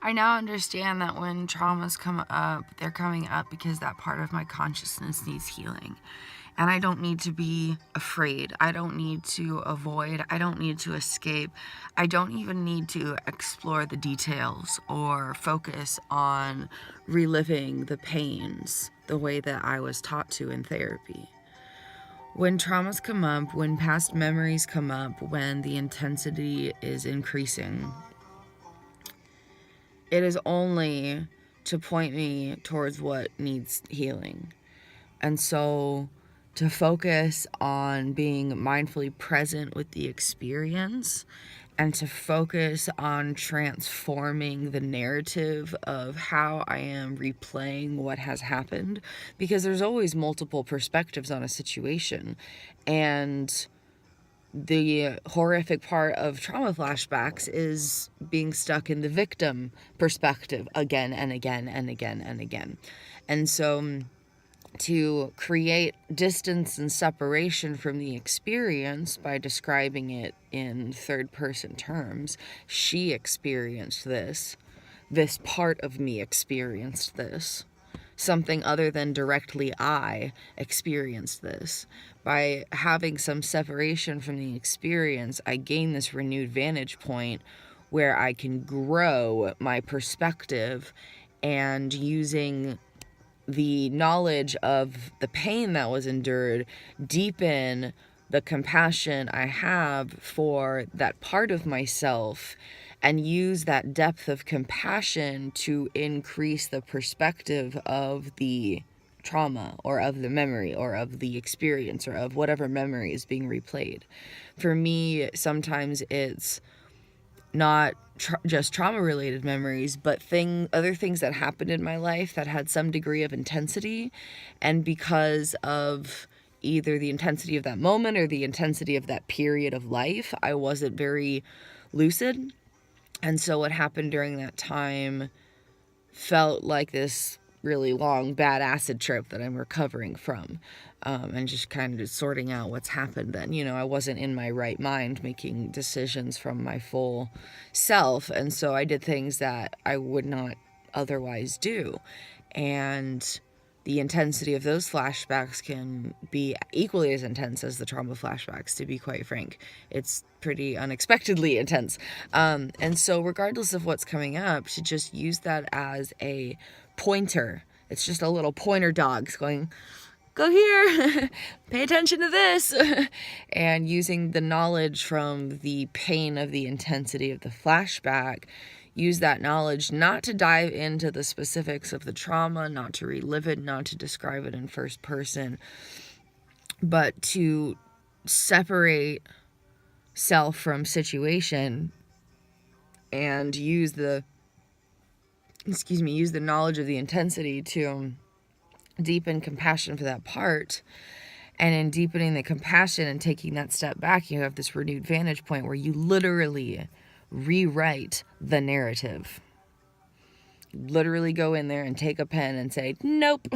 I now understand that when traumas come up, they're coming up because that part of my consciousness needs healing. And I don't need to be afraid. I don't need to avoid. I don't need to escape. I don't even need to explore the details or focus on reliving the pains the way that I was taught to in therapy. When traumas come up, when past memories come up, when the intensity is increasing, it is only to point me towards what needs healing. And so to focus on being mindfully present with the experience and to focus on transforming the narrative of how I am replaying what has happened, because there's always multiple perspectives on a situation. And the horrific part of trauma flashbacks is being stuck in the victim perspective again and again and again and again. And so to create distance and separation from the experience by describing it in third person terms, she experienced this. This part of me experienced this. Something other than directly I experienced this. By having some separation from the experience, I gain this renewed vantage point where I can grow my perspective, and using the knowledge of the pain that was endured, deepen the compassion I have for that part of myself, and use that depth of compassion to increase the perspective of the trauma or of the memory or of the experience or of whatever memory is being replayed. For me, sometimes it's not just trauma-related memories, but other things that happened in my life that had some degree of intensity, and because of either the intensity of that moment or the intensity of that period of life, I wasn't very lucid. And so what happened during that time felt like this really long bad acid trip that I'm recovering from, and just kind of sorting out what's happened then. I wasn't in my right mind making decisions from my full self, and so I did things that I would not otherwise do. And the intensity of those flashbacks can be equally as intense as the trauma flashbacks, to be quite frank. It's pretty unexpectedly intense. And so regardless of what's coming up, to just use that as a pointer. It's just a little pointer dog going, go here, pay attention to this. And using the knowledge from the pain of the intensity of the flashback, use that knowledge not to dive into the specifics of the trauma, not to relive it, not to describe it in first person, but to separate self from situation and use the knowledge of the intensity to deepen compassion for that part. And in deepening the compassion and taking that step back, you have this renewed vantage point where you literally rewrite the narrative. Literally go in there and take a pen and say, nope,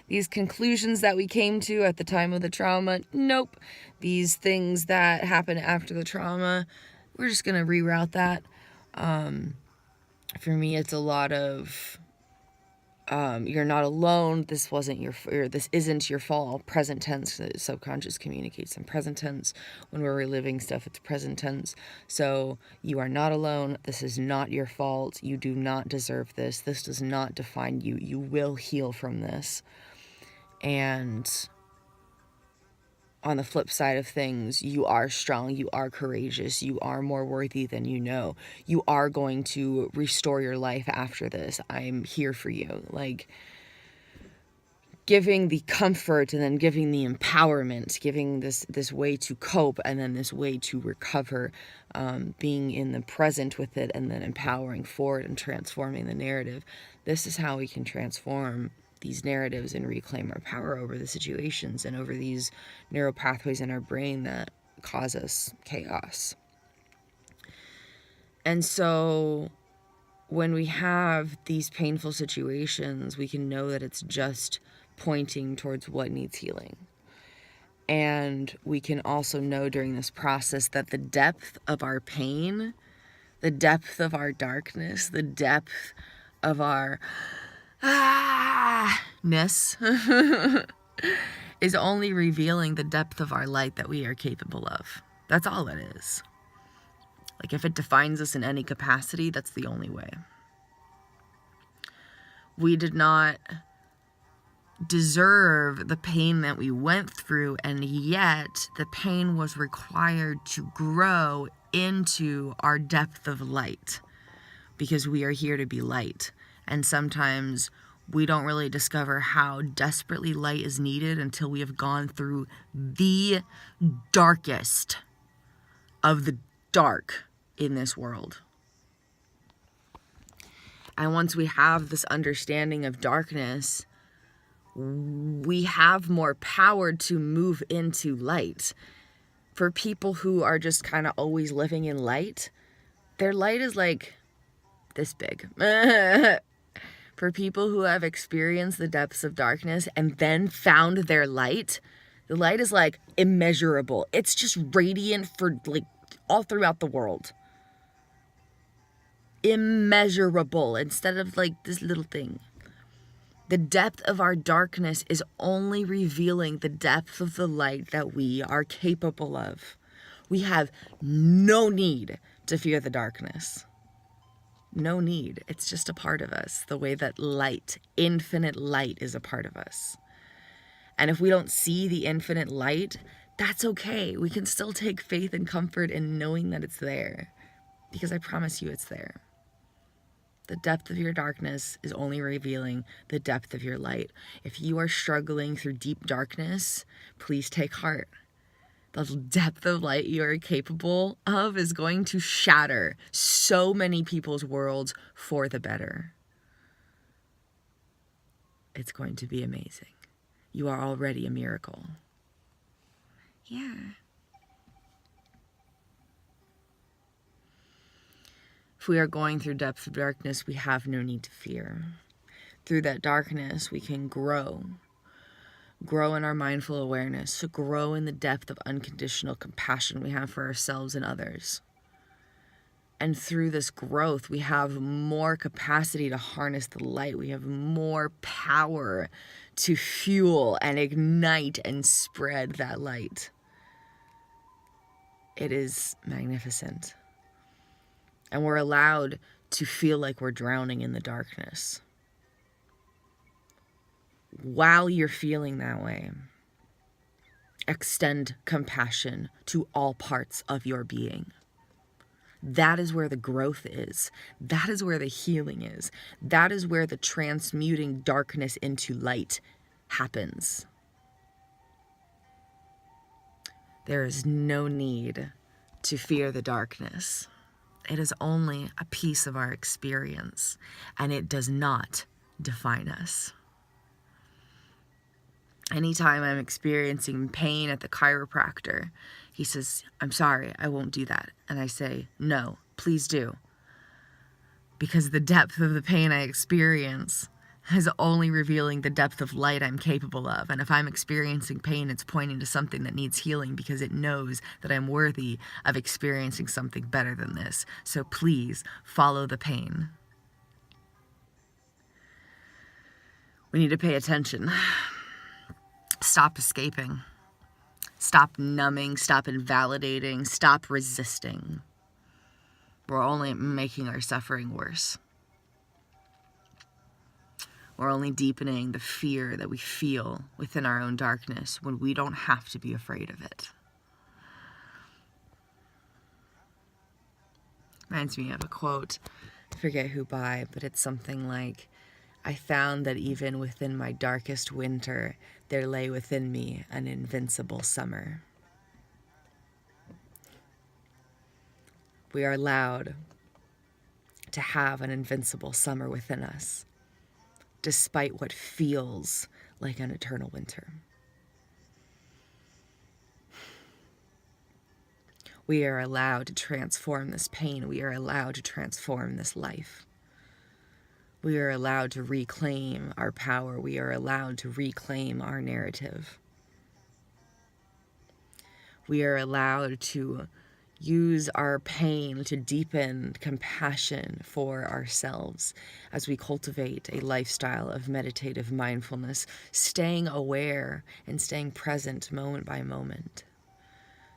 these conclusions that we came to at the time of the trauma, nope, these things that happened after the trauma, we're just going to reroute that. For me, it's a lot of, you're not alone. This isn't your fault. Present tense. The subconscious communicates in present tense. When we're reliving stuff, it's present tense. So you are not alone. This is not your fault. You do not deserve this. This does not define you. You will heal from this. And on the flip side of things, you are strong, you are courageous, you are more worthy than you know. You are going to restore your life after this. I'm here for you. Like, giving the comfort and then giving the empowerment, giving this way to cope and then this way to recover, being in the present with it and then empowering forward and transforming the narrative. This is how we can transform these narratives and reclaim our power over the situations and over these neural pathways in our brain that cause us chaos. And so when we have these painful situations, we can know that it's just pointing towards what needs healing. And we can also know during this process that the depth of our pain The depth of our darkness, the depth of our ness is only revealing the depth of our light that we are capable of. That's all it is. Like, if it defines us in any capacity, that's the only way. We did not deserve the pain that we went through, and yet the pain was required to grow into our depth of light, because we are here to be light. And sometimes we don't really discover how desperately light is needed until we have gone through the darkest of the dark in this world. And once we have this understanding of darkness, we have more power to move into light. For people who are just kind of always living in light, their light is like this big. For people who have experienced the depths of darkness and then found their light, the light is like immeasurable. It's just radiant for like all throughout the world. Immeasurable instead of like this little thing. The depth of our darkness is only revealing the depth of the light that we are capable of. We have no need to fear the darkness. No need. It's just a part of us, the way that light, infinite light, is a part of us. And if we don't see the infinite light, that's okay. We can still take faith and comfort in knowing that it's there, because I promise you it's there. The depth of your darkness is only revealing the depth of your light. If you are struggling through deep darkness, please take heart. The depth of light you are capable of is going to shatter so many people's worlds for the better. It's going to be amazing. You are already a miracle. Yeah. If we are going through depths of darkness, we have no need to fear. Through that darkness, we can grow in our mindful awareness, to grow in the depth of unconditional compassion we have for ourselves and others. And through this growth, we have more capacity to harness the light. We have more power to fuel and ignite and spread that light. It is magnificent. And we're allowed to feel like we're drowning in the darkness. While you're feeling that way, extend compassion to all parts of your being. That is where the growth is. That is where the healing is. That is where the transmuting darkness into light happens. There is no need to fear the darkness. It is only a piece of our experience, and it does not define us. Anytime I'm experiencing pain at the chiropractor, he says, "I'm sorry, I won't do that." And I say, "No, please do." Because the depth of the pain I experience is only revealing the depth of light I'm capable of. And if I'm experiencing pain, it's pointing to something that needs healing, because it knows that I'm worthy of experiencing something better than this. So please follow the pain. We need to pay attention. Stop escaping. Stop numbing. Stop invalidating. Stop resisting. We're only making our suffering worse. We're only deepening the fear that we feel within our own darkness when we don't have to be afraid of it. Reminds me of a quote, I forget who by, but it's something like, "I found that even within my darkest winter, there lay within me an invincible summer." We are allowed to have an invincible summer within us, despite what feels like an eternal winter. We are allowed to transform this pain. We are allowed to transform this life. We are allowed to reclaim our power. We are allowed to reclaim our narrative. We are allowed to use our pain to deepen compassion for ourselves as we cultivate a lifestyle of meditative mindfulness, staying aware and staying present moment by moment.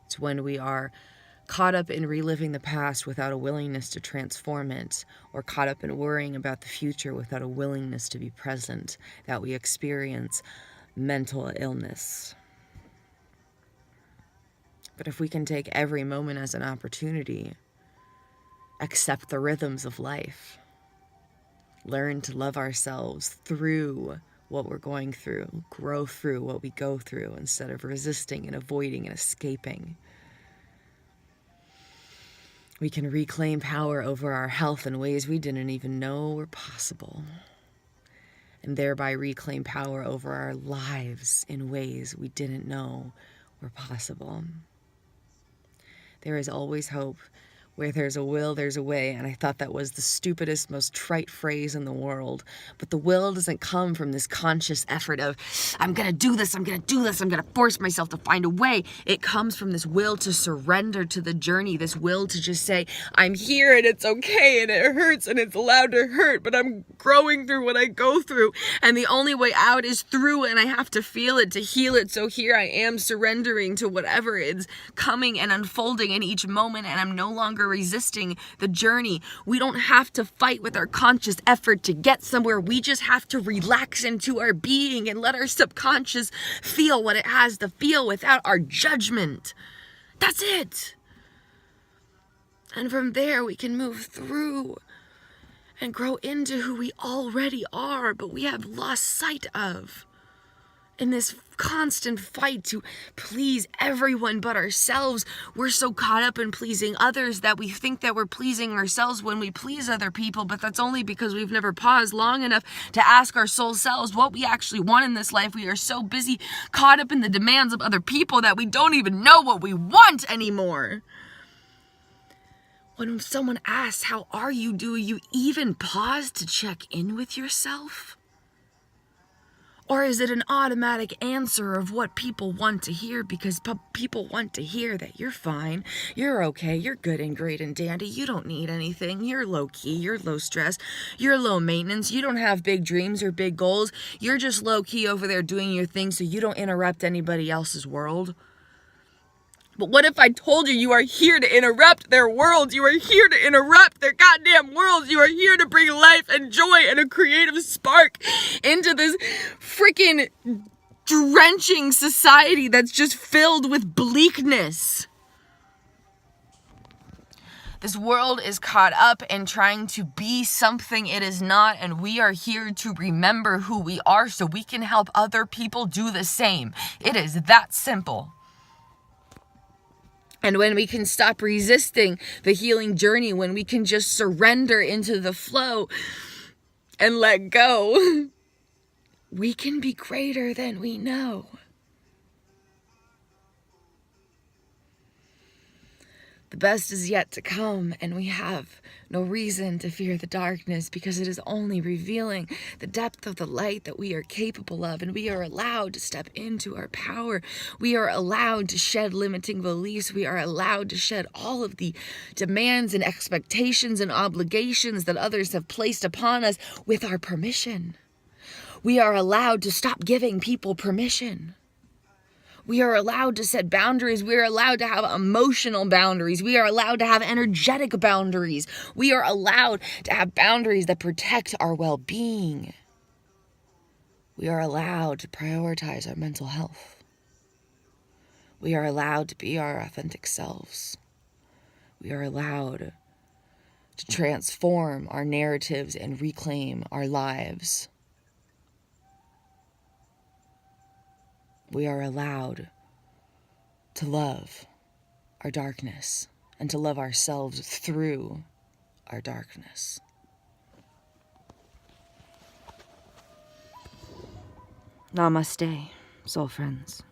It's when we are caught up in reliving the past without a willingness to transform it, or caught up in worrying about the future without a willingness to be present, that we experience mental illness. But if we can take every moment as an opportunity, accept the rhythms of life, learn to love ourselves through what we're going through, grow through what we go through instead of resisting and avoiding and escaping, we can reclaim power over our health in ways we didn't even know were possible, and thereby reclaim power over our lives in ways we didn't know were possible. There is always hope. Where there's a will, there's a way. And I thought that was the stupidest, most trite phrase in the world. But the will doesn't come from this conscious effort of, I'm going to do this, I'm going to do this, I'm going to force myself to find a way. It comes from this will to surrender to the journey, this will to just say, I'm here and it's okay and it hurts and it's allowed to hurt, but I'm growing through what I go through. And the only way out is through, and I have to feel it to heal it. So here I am surrendering to whatever is coming and unfolding in each moment, and I'm no longer resisting the journey. We don't have to fight with our conscious effort to get somewhere. We just have to relax into our being and let our subconscious feel what it has to feel without our judgment. That's it. And from there we can move through and grow into who we already are, but we have lost sight of in this constant fight to please everyone but ourselves. We're so caught up in pleasing others that we think that we're pleasing ourselves when we please other people, but that's only because we've never paused long enough to ask our soul selves what we actually want in this life. We are so busy caught up in the demands of other people that we don't even know what we want anymore. When someone asks, how are you? Do you even pause to check in with yourself? Or is it an automatic answer of what people want to hear because people want to hear that you're fine, you're okay, you're good and great and dandy, you don't need anything, you're low-key, you're low stress, you're low maintenance, you don't have big dreams or big goals, you're just low-key over there doing your thing so you don't interrupt anybody else's world? But what if I told you you are here to interrupt their worlds? You are here to interrupt their goddamn worlds. You are here to bring life and joy and a creative spark into this freaking drenching society that's just filled with bleakness. This world is caught up in trying to be something it is not, and we are here to remember who we are so we can help other people do the same. It is that simple. And when we can stop resisting the healing journey, when we can just surrender into the flow and let go, we can be greater than we know. The best is yet to come, and we have no reason to fear the darkness because it is only revealing the depth of the light that we are capable of, and we are allowed to step into our power. We are allowed to shed limiting beliefs. We are allowed to shed all of the demands and expectations and obligations that others have placed upon us with our permission. We are allowed to stop giving people permission. We are allowed to set boundaries. We are allowed to have emotional boundaries. We are allowed to have energetic boundaries. We are allowed to have boundaries that protect our well-being. We are allowed to prioritize our mental health. We are allowed to be our authentic selves. We are allowed to transform our narratives and reclaim our lives. We are allowed to love our darkness and to love ourselves through our darkness. Namaste, soul friends.